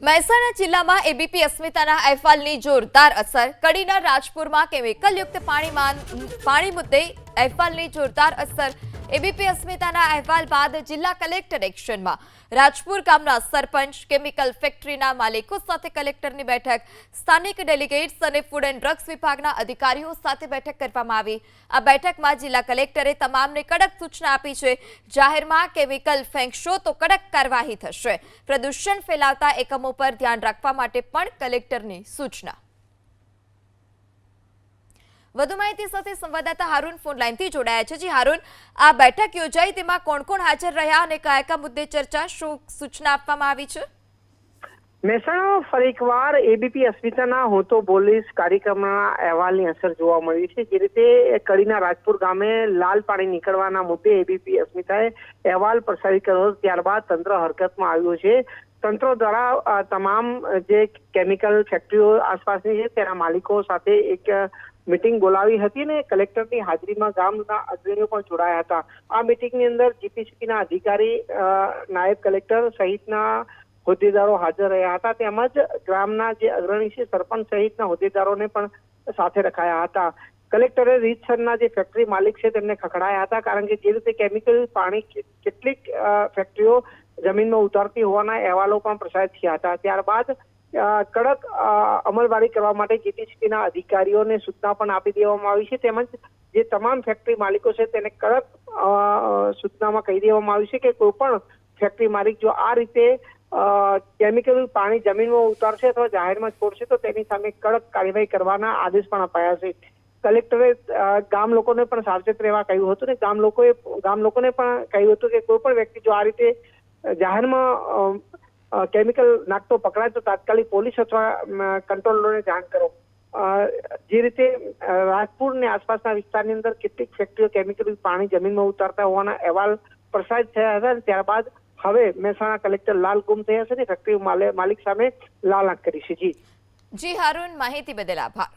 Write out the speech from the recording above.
મહેસાણા જિલ્લામાં એબીપી અસ્મિતાના અહેવાલની જોરદાર અસર. કડીના રાજપુરમાં કેમિકલયુક્ત પાણી મુદ્દે અહેવાલની જોરદાર અસર. એબીપી અસ્મિતાના અહેવાલ બાદ જિલ્લા કલેક્ટર એક્શનમાં. રાજપુર ગામના સરપંચ, કેમિકલ ફેક્ટરીના માલિકો સાથે કલેક્ટરની બેઠક. સ્થાનિક ડેલિગેટ્સ અને ફૂડ એન્ડ ડ્રગ્સ વિભાગના અધિકારીઓ સાથે બેઠક કરવામાં આવી. આ બેઠકમાં જિલ્લા કલેક્ટરે તમામને કડક સૂચના આપી છે. જાહેરમાં કેમિકલ ફેંકશો તો કડક કાર્યવાહી થશે. પ્રદૂષણ ફેલાવતા એકમો પર ધ્યાન રાખવા માટે પણ કલેક્ટરની સૂચના. વધુ માહિતી સાથે સંવાદદાતા હારૂન ફોન લાઈનથી જોડાયા છે. જી હારૂન, આ બેઠક યોજાઈ તેમાં કોણ કોણ હાજર રહ્યા અને કયા કયા મુદ્દે ચર્ચા, શું સૂચના આપવામાં આવી છે? મહેસાણા ફરી એકવાર એબીપી અસ્મિતાના હું તો બોલીશ કાર્યક્રમના અહેવાલની અસર જોવા મળી છે. જે રીતે કડીના રાજપુર ગામે લાલ પાણી નીકળવાના મુદ્દે એબીપી અસ્મિતાએ અહેવાલ પ્રસારિત કર્યો, ત્યારબાદ તંત્ર હરકતમાં આવ્યું છે. તંત્ર દ્વારા તમામ જે કેમિકલ ફેક્ટરીઓ આસપાસની છે તેના માલિકો સાથે એક મીટિંગ બોલાવી હતી ને કલેક્ટરની હાજરીમાં ગામના અગ્રણીઓ પણ જોડાયા હતા. આ મીટિંગની અંદર જીપીસીબીના અધિકારી, નાયબ કલેક્ટર સહિતના હોદ્દેદારો હાજર રહ્યા હતા. તેમજ ગ્રામના જે અગ્રણી છે, સરપંચ સહિતના હોદ્દેદારોને પણ સાથે રખાયા હતા. કલેક્ટરે રીતસરના જે ફેક્ટરી માલિક છે તેમને ખખડાયા હતા, કારણ કે જે રીતે કેમિકલ પાણી કેટલીક ફેક્ટરીઓ જમીનમાં ઉતારતી હોવાના અહેવાલો પણ પ્રસારિત થયા હતા. ત્યારબાદ કડક અમલવારી કરવા માટે જીપીસીબીના અધિકારીઓને સૂચના પણ આપી દેવામાં આવી છે. તેમજ જે તમામ ફેક્ટરી માલિકો છે તેને કડક સૂચનામાં કહી દેવામાં આવ્યું છે કે કોઈ પણ ફેક્ટરી માલિક જો આ રીતે કેમિકલ પાણી જમીનમાં ઉતારશે અથવા જાહેરમાં છોડશે તો તેની સામે કડક કાર્યવાહી કરવાના આદેશ પણ અપાયા છે. કલેક્ટરે ગામ લોકોને પણ સાવચેત રહેવા કહ્યું હતું ને ગામ લોકોને પણ કહ્યું હતું કે કોઈ પણ વ્યક્તિ જો આ રીતે જાહેરમાં કેમિકલ નાખતો પકડાય તો તાત્કાલિક પોલીસ અથવા કંટ્રોલરોને જાણ કરો. જે રીતે રાજપુર ને આસપાસના વિસ્તારની અંદર કેટલીક ફેક્ટરીઓ કેમિકલ પાણી જમીનમાં ઉતારતા હોવાના અહેવાલ પ્રસારિત થયા હતા. ત્યારબાદ હવે મહેસાણા કલેક્ટર લાલ ગુમ થયા છે ને ફેક્ટરી માલિક સામે લાલ આંખ કરી છે. જી હારૂન, માહિતી બદલ આભાર.